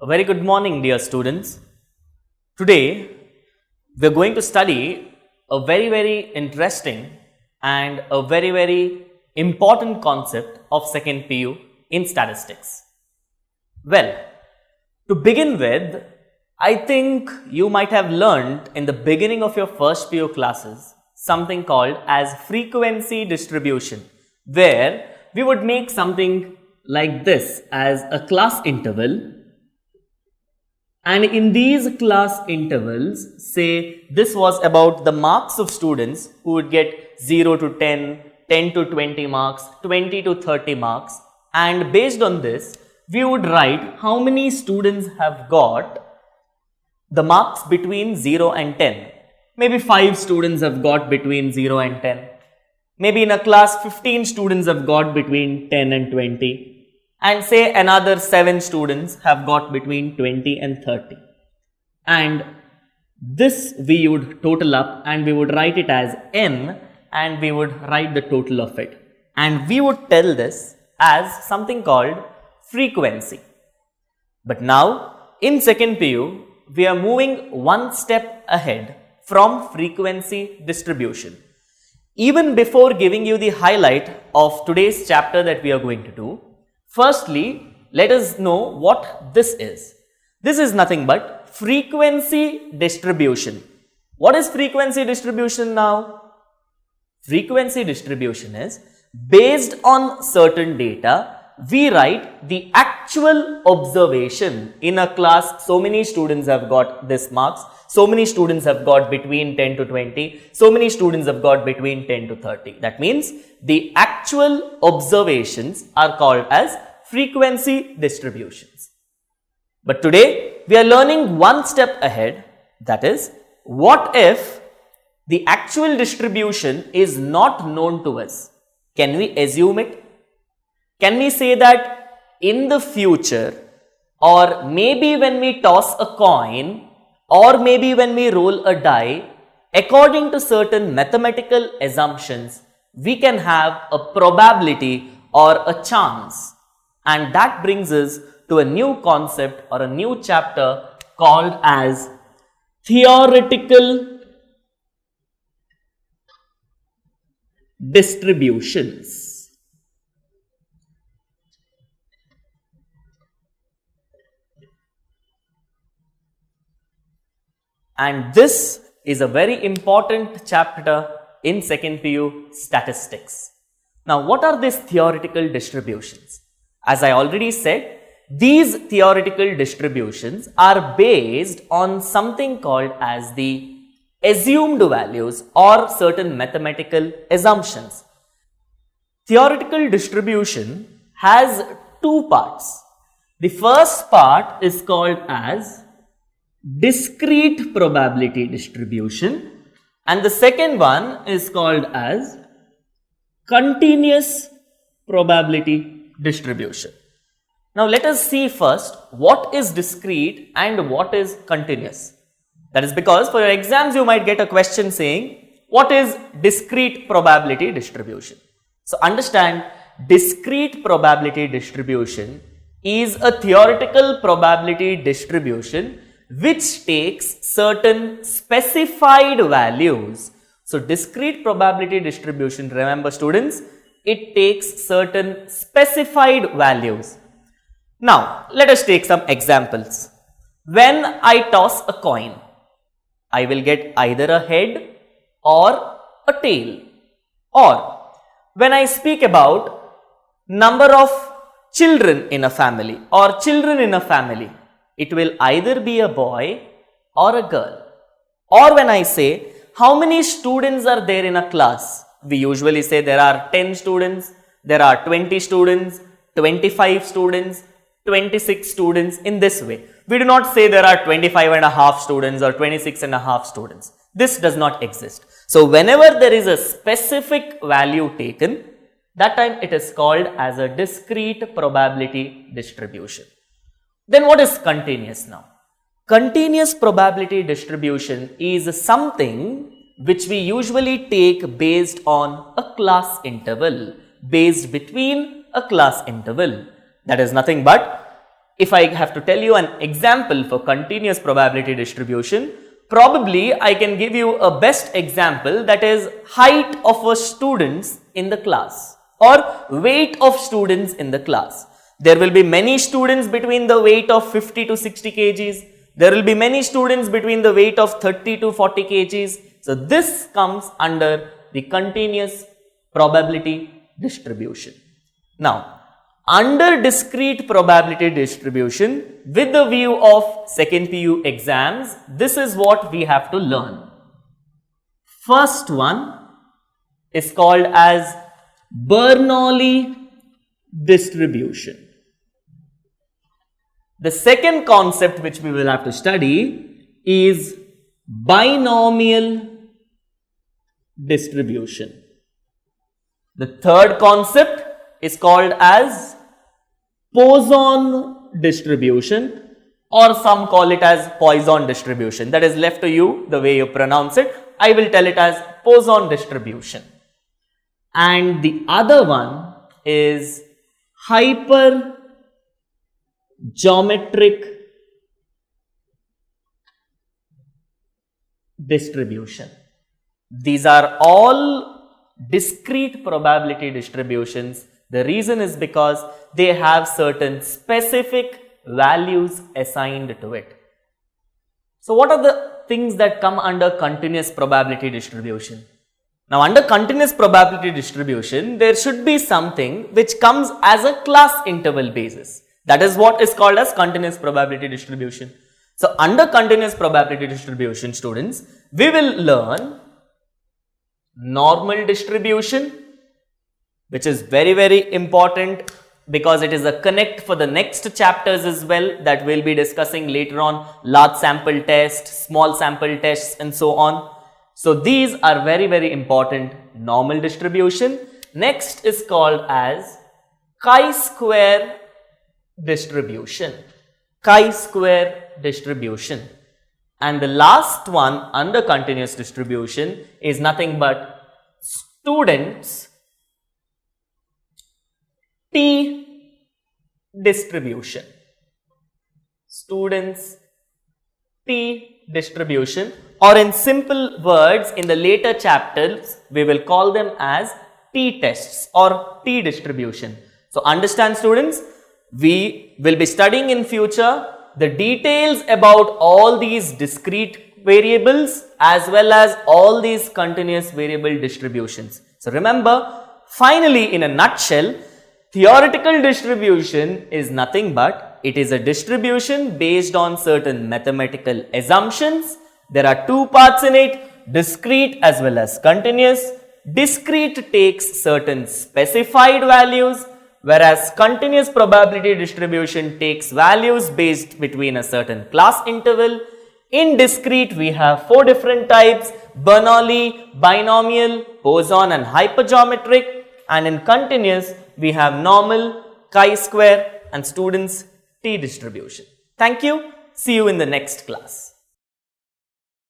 A very good morning, dear students. Today, we are going to study a very interesting and a very important concept of second PU in statistics. Well, to begin with, I think you might have learned in the beginning of your first PU classes something called as frequency distribution, where we would make something like this as a class interval. And in these class intervals, say this was about the marks of students who would get 0 to 10, 10 to 20 marks, 20 to 30 marks. And based on this, we would write how many students have got the marks between 0 and 10. Maybe 5 students have got between 0 and 10. Maybe in a class, 15 students have got between 10 and 20. And say another 7 students have got between 20 and 30. And this we would total up and we would write it as n and we would write the total of it. And we would tell this as something called frequency. But now in second PU, we are moving one step ahead from frequency distribution. Even before giving you the highlight of today's chapter that we are going to do, firstly, let us know what this is. This is nothing but frequency distribution. What is frequency distribution now? Frequency distribution is based on certain data, we write the actual observation in a class. So many students have got this marks, so many students have got between 10 to 20, so many students have got between 10 to 30. That means the actual observations are called as frequency distributions. But today we are learning one step ahead, that is, what if the actual distribution is not known to us? Can we assume it? Can we say that in the future, or maybe when we toss a coin, or maybe when we roll a die, according to certain mathematical assumptions, we can have a probability or a chance? And that brings us to a new concept or a new chapter called as theoretical distributions. And this is a very important chapter in second PU statistics. Now, what are these theoretical distributions? As I already said, these theoretical distributions are based on something called as the assumed values or certain mathematical assumptions. Theoretical distribution has two parts. The first part is called as discrete probability distribution and the second one is called as continuous probability distribution. Now let us see first what is discrete and what is continuous. That is because for your exams you might get a question saying what is discrete probability distribution. So understand, discrete probability distribution is a theoretical probability distribution which takes certain specified values. So discrete probability distribution, remember students, it takes certain specified values. Now let us take some examples. When I toss a coin, I will get either a head or a tail. Or when I speak about number of children in a family or children in a family, it will either be a boy or a girl. Or when I say how many students are there in a class, we usually say there are 10 students, there are 20 students, 25 students, 26 students in this way. We do not say there are 25 and a half students or 26 and a half students. This does not exist. So whenever there is a specific value taken, that time it is called as a discrete probability distribution. Then what is continuous now? Continuous probability distribution is something which we usually take based on a class interval, based between a class interval. That is nothing but if I have to tell you an example for continuous probability distribution, probably I can give you a best example, that is height of a students in the class or weight of students in the class. There will be many students between the weight of 50 to 60 kgs. There will be many students between the weight of 30 to 40 kgs. So this comes under the continuous probability distribution. Now, under discrete probability distribution, with the view of second PU exams, this is what we have to learn. First one is called as Bernoulli distribution. The second concept which we will have to study is binomial distribution. The third concept is called as Poisson distribution, or some call it as Poisson distribution. That is left to you the way you pronounce it. I will tell it as Poisson distribution. And the other one is hypergeometric distribution. These are all discrete probability distributions. The reason is because they have certain specific values assigned to it. So what are the things that come under continuous probability distribution? Now, under continuous probability distribution, there should be something which comes as a class interval basis. That is what is called as continuous probability distribution. So, under continuous probability distribution, students, we will learn normal distribution, which is very, very important because it is a connect for the next chapters as well that we will be discussing later on, large sample test, small sample tests and so on. So, these are very, very important. Normal distribution. Next is called as chi-square distribution. Chi-square distribution. And the last one under continuous distribution is nothing but students T distribution. Students T distribution, or in simple words, in the later chapters, we will call them as T tests or T distribution. So, understand students, we will be studying in future the details about all these discrete variables as well as all these continuous variable distributions. So, remember, finally, in a nutshell, theoretical distribution is nothing but it is a distribution based on certain mathematical assumptions. There are two parts in it, discrete as well as continuous. Discrete takes certain specified values, whereas continuous probability distribution takes values based between a certain class interval. In discrete, we have four different types: Bernoulli, binomial, Poisson and hypergeometric. And in continuous, we have normal, chi-square and students T distribution. Thank you. See you in the next class.